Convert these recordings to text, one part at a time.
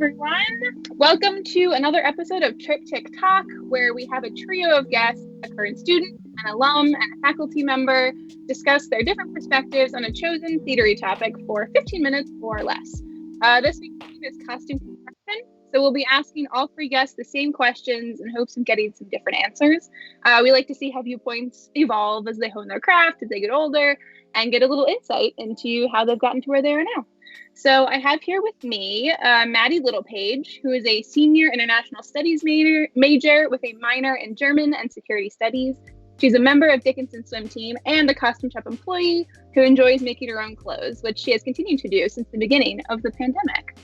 everyone. Welcome to another episode of Trip Tick Tock, where we have a trio of guests, a current student, an alum, and a faculty member, discuss their different perspectives on a chosen theatery topic for 15 minutes or less. This week's theme is costume construction, so we'll be asking all three guests the same questions in hopes of getting some different answers. We like to see how viewpoints evolve as they hone their craft, as they get older, and get a little insight into how they've gotten to where they are now. So I have here with me Maddie Littlepage, who is a senior international studies major with a minor in German and security studies. She's a member of Dickinson's swim team and a costume shop employee who enjoys making her own clothes, which she has continued to do since the beginning of the pandemic.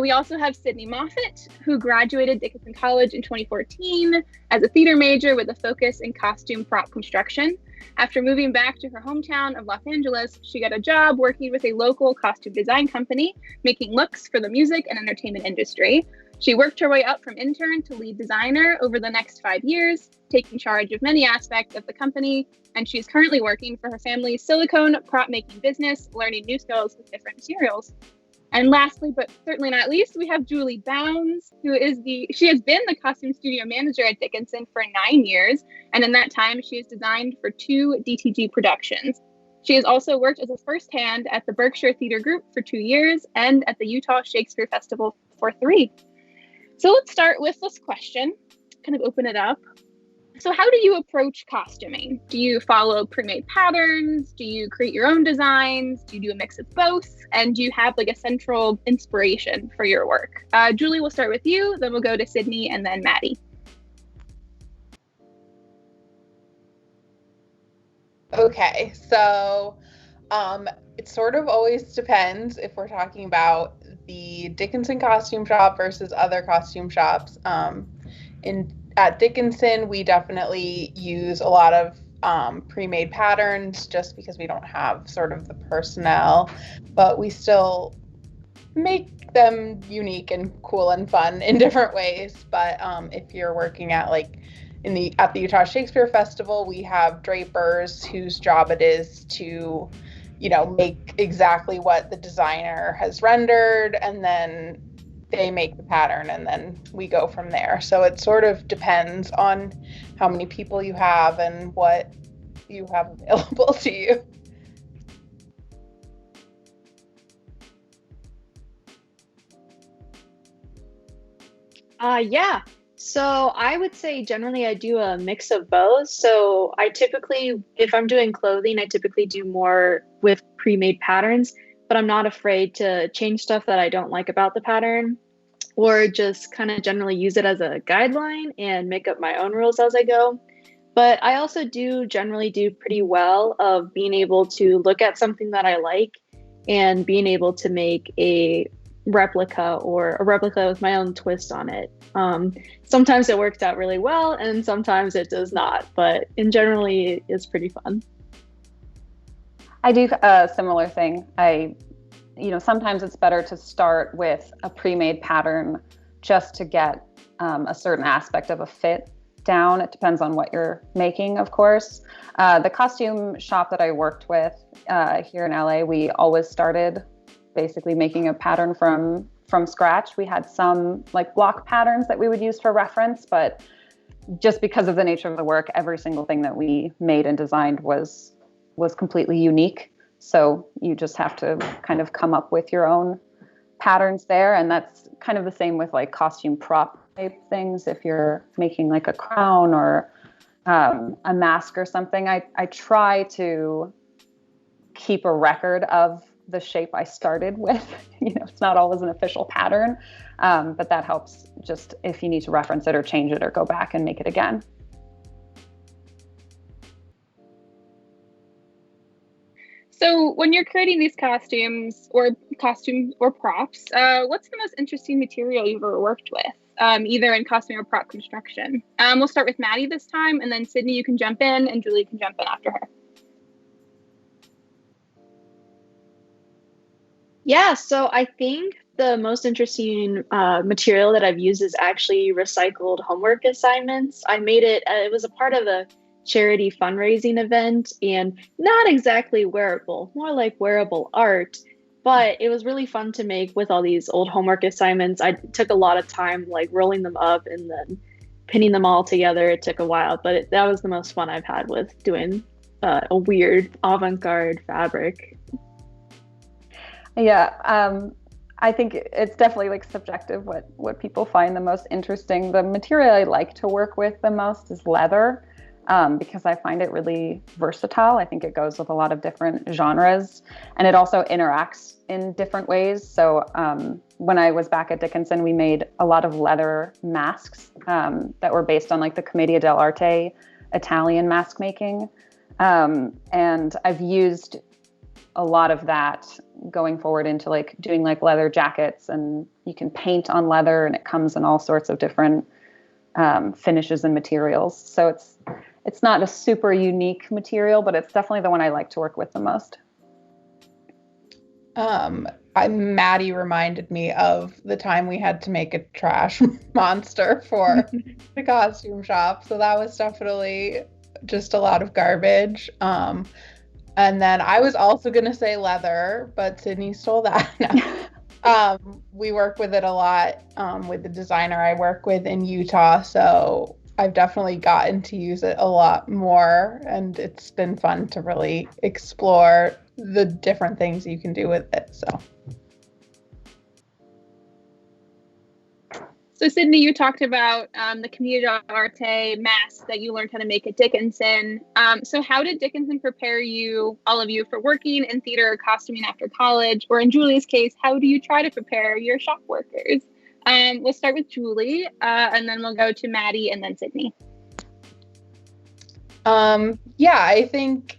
We also have Sydney Moffat, who graduated Dickinson College in 2014 as a theater major with a focus in costume prop construction. After moving back to her hometown of Los Angeles, she got a job working with a local costume design company, making looks for the music and entertainment industry. She worked her way up from intern to lead designer over the next 5 years, taking charge of many aspects of the company, and she's currently working for her family's silicone prop making business, learning new skills with different materials. And lastly, but certainly not least, we have Juli she has been the costume studio manager at Dickinson for 9 years. And in that time, she has designed for 2 DTG productions. She has also worked as a first hand at the Berkshire Theater Group for 2 years and at the Utah Shakespeare Festival for 3. So let's start with this question, kind of open it up. So how do you approach costuming? Do you follow pre-made patterns? Do you create your own designs? Do you do a mix of both? And do you have like a central inspiration for your work? Juli, we'll start with you, then we'll go to Sydney and then Maddie. Okay, so it sort of always depends if we're talking about the Dickinson costume shop versus other costume shops. At Dickinson, we definitely use a lot of pre-made patterns just because we don't have sort of the personnel, but we still make them unique and cool and fun in different ways. But if you're working at at the Utah Shakespeare Festival, we have drapers whose job it is to, make exactly what the designer has rendered, and then they make the pattern and then we go from there. So it sort of depends on how many people you have and what you have available to you. Yeah. So I would say generally I do a mix of both. So I typically, if I'm doing clothing, I typically do more with pre-made patterns, but I'm not afraid to change stuff that I don't like about the pattern, or just kind of generally use it as a guideline and make up my own rules as I go. But I also generally do pretty well of being able to look at something that I like and being able to make a replica with my own twist on it. Sometimes it works out really well and sometimes it does not, but generally it's pretty fun. I do a similar thing. Sometimes it's better to start with a pre-made pattern just to get a certain aspect of a fit down. It depends on what you're making, of course. The costume shop that I worked with here in LA, we always started basically making a pattern from scratch. We had some block patterns that we would use for reference, but just because of the nature of the work, every single thing that we made and designed was completely unique. So you just have to kind of come up with your own patterns there. And that's kind of the same with costume prop type things. If you're making a crown or a mask or something, I try to keep a record of the shape I started with. It's not always an official pattern, but that helps just if you need to reference it or change it or go back and make it again. So when you're creating these costumes or props, what's the most interesting material you've ever worked with, either in costume or prop construction? We'll start with Maddie this time, and then Sydney, you can jump in, and Juli can jump in after her. Yeah, so I think the most interesting material that I've used is actually recycled homework assignments. I made it was a part of a charity fundraising event and not exactly wearable, more like wearable art. But it was really fun to make with all these old homework assignments. I took a lot of time like rolling them up and then pinning them all together. It took a while, but that was the most fun I've had with doing a weird avant-garde fabric. Yeah, I think it's definitely like subjective what people find the most interesting. The material I like to work with the most is leather, because I find it really versatile. I think it goes with a lot of different genres, and it also interacts in different ways. So when I was back at Dickinson, we made a lot of leather masks that were based on like the Commedia dell'arte Italian mask making. And I've used a lot of that going forward into like doing like leather jackets, and you can paint on leather and it comes in all sorts of different finishes and materials. So it's not a super unique material, but it's definitely the one I like to work with the most. Maddie reminded me of the time we had to make a trash monster for the costume shop. So that was definitely just a lot of garbage. And then I was also going to say leather, but Sydney stole that. We work with it a lot with the designer I work with in Utah. So I've definitely gotten to use it a lot more. And it's been fun to really explore the different things you can do with it. So Sydney, you talked about the Commedia dell'arte mask that you learned how to make at Dickinson. So how did Dickinson prepare you, all of you, for working in theater or costuming after college? Or in Julie's case, how do you try to prepare your shop workers? We'll start with Juli, and then we'll go to Maddie and then Sydney. I think,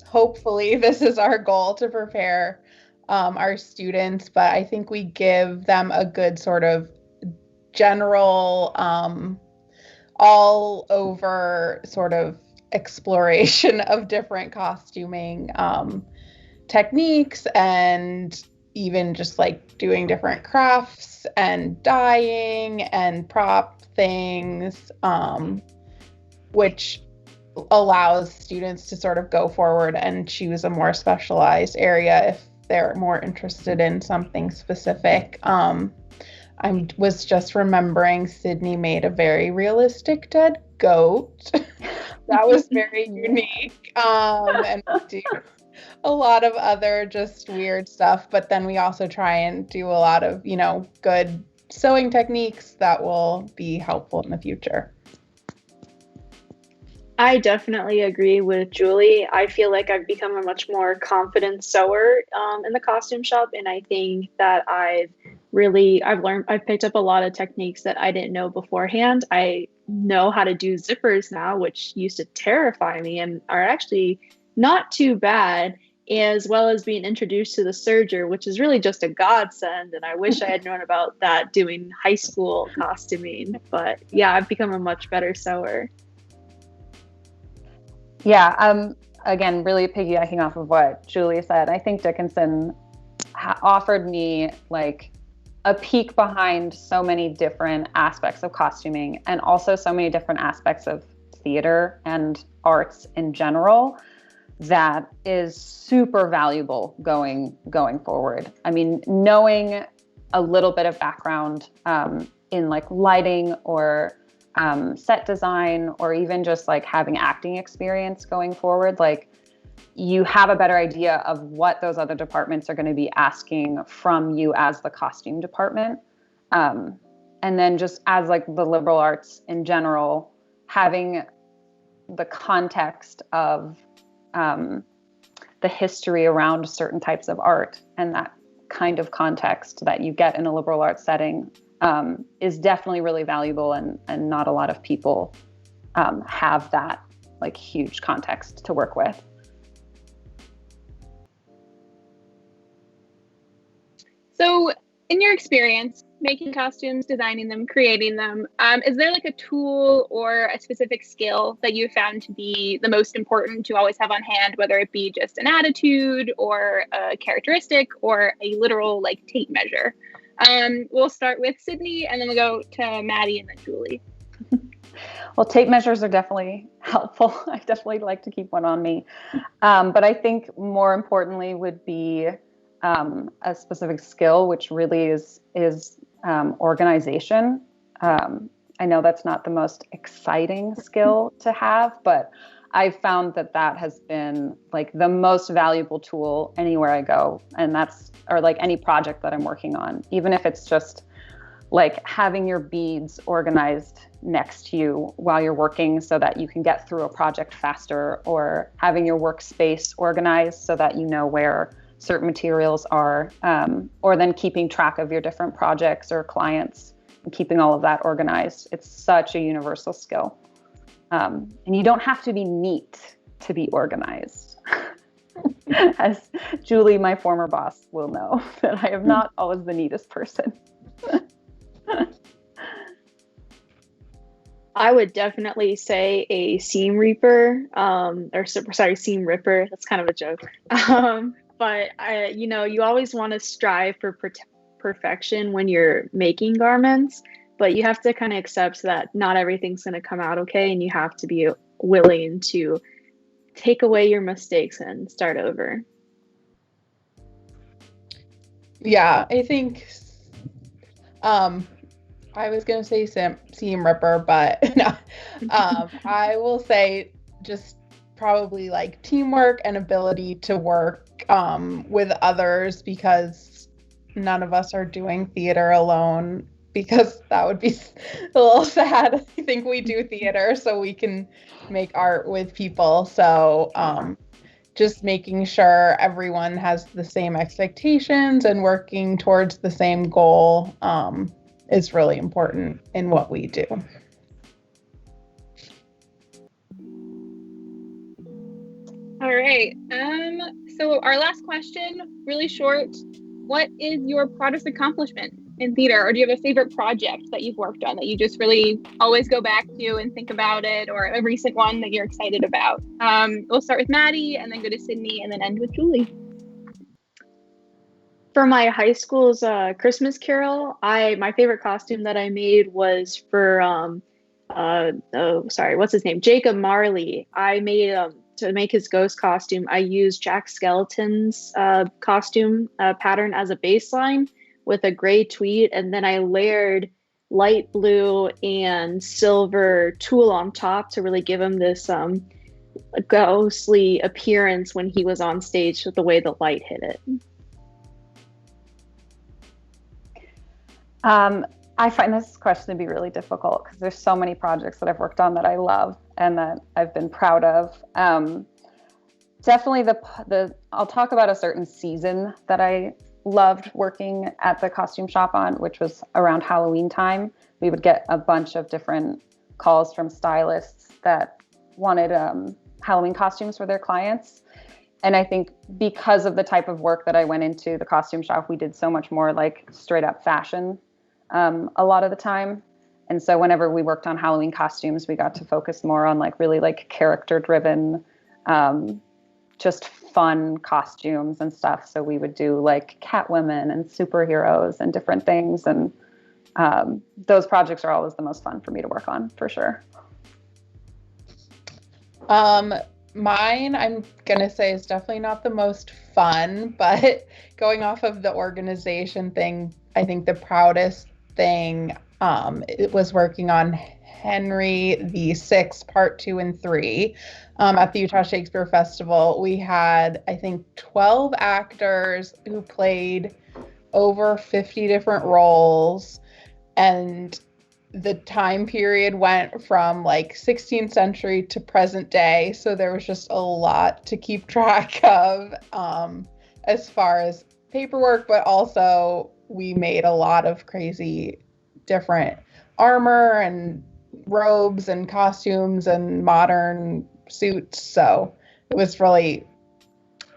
hopefully this is our goal, to prepare our students, but I think we give them a good sort of general all over sort of exploration of different costuming techniques, and even just like doing different crafts and dyeing and prop things, which allows students to sort of go forward and choose a more specialized area if they're more interested in something specific. I was just remembering Sydney made a very realistic dead goat. That was very unique. And we do a lot of other just weird stuff, but then we also try and do a lot of, good sewing techniques that will be helpful in the future. I definitely agree with Juli. I feel like I've become a much more confident sewer in the costume shop, and I think that I've picked up a lot of techniques that I didn't know beforehand. I know how to do zippers now, which used to terrify me and are actually not too bad, as well as being introduced to the serger, which is really just a godsend. And I wish I had known about that doing high school costuming. But yeah, I've become a much better sewer. Yeah, again, really piggybacking off of what Juli said, I think Dickinson offered me like a peek behind so many different aspects of costuming, and also so many different aspects of theater and arts in general, that is super valuable going forward. I mean, knowing a little bit of background in like lighting or set design, or even just like having acting experience going forward, like you have a better idea of what those other departments are going to be asking from you as the costume department. And then just as like the liberal arts in general, having the context of the history around certain types of art, and that kind of context that you get in a liberal arts setting is definitely really valuable, and not a lot of people have that like huge context to work with. So in your experience making costumes, designing them, creating them, is there like a tool or a specific skill that you found to be the most important to always have on hand, whether it be just an attitude or a characteristic or a literal like tape measure? We'll start with Sydney, and then we'll go to Maddie and then Juli. Well, tape measures are definitely helpful. I definitely like to keep one on me. But I think more importantly would be a specific skill, which really is organization. I know that's not the most exciting skill to have, but I found that has been like the most valuable tool anywhere I go. And or like any project that I'm working on, even if it's just like having your beads organized next to you while you're working so that you can get through a project faster, or having your workspace organized so that you know where certain materials are, or then keeping track of your different projects or clients and keeping all of that organized. It's such a universal skill. And you don't have to be neat to be organized. As Juli, my former boss, will know, that I am not always the neatest person. I would definitely say a seam reaper, seam ripper. That's kind of a joke. But you always want to strive for perfection when you're making garments, but you have to kind of accept that not everything's going to come out okay, and you have to be willing to take away your mistakes and start over. Yeah, I think I was going to say seam ripper, but no. I will say just probably like teamwork and ability to work with others, because none of us are doing theater alone, because that would be a little sad. I think we do theater so we can make art with people. So just making sure everyone has the same expectations and working towards the same goal is really important in what we do. All right. So our last question, really short. What is your proudest accomplishment in theater? Or do you have a favorite project that you've worked on that you just really always go back to and think about it, or a recent one that you're excited about? We'll start with Maddie and then go to Sydney and then end with Juli. For my high school's Christmas Carol, my favorite costume that I made was for what's his name? Jacob Marley. I made to make his ghost costume, I used Jack Skellington's costume pattern as a baseline with a gray tweed, and then I layered light blue and silver tulle on top to really give him this ghostly appearance when he was on stage with the way the light hit it. I find this question to be really difficult because there's so many projects that I've worked on that I love and that I've been proud of. Definitely I'll talk about a certain season that I loved working at the costume shop on, which was around Halloween time. We would get a bunch of different calls from stylists that wanted Halloween costumes for their clients. And I think because of the type of work that I went into the costume shop, we did so much more like straight up fashion a lot of the time. And so whenever we worked on Halloween costumes, we got to focus more on like really like character driven, just fun costumes and stuff. So we would do like Catwomen and superheroes and different things. And those projects are always the most fun for me to work on, for sure. Mine, I'm going to say, is definitely not the most fun, but going off of the organization thing, I think the proudest thing it was working on Henry VI, Part 2 and 3 at the Utah Shakespeare Festival. We had, I think, 12 actors who played over 50 different roles, and the time period went from like 16th century to present day. So there was just a lot to keep track of as far as paperwork, but also we made a lot of crazy different armor and robes and costumes and modern suits. So it was really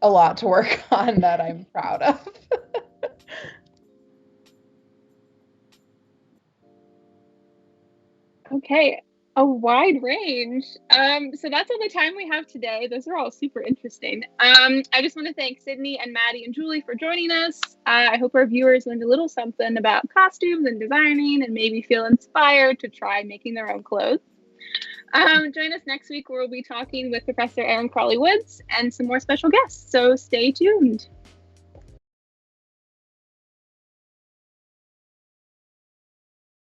a lot to work on that I'm proud of. Okay, a wide range. So that's all the time we have today. Those are all super interesting. I just want to thank Sydney and Maddie and Juli for joining us. I hope our viewers learned a little something about costumes and designing and maybe feel inspired to try making their own clothes. Join us next week where we'll be talking with Professor Erin Crawley-Woods and some more special guests. So stay tuned.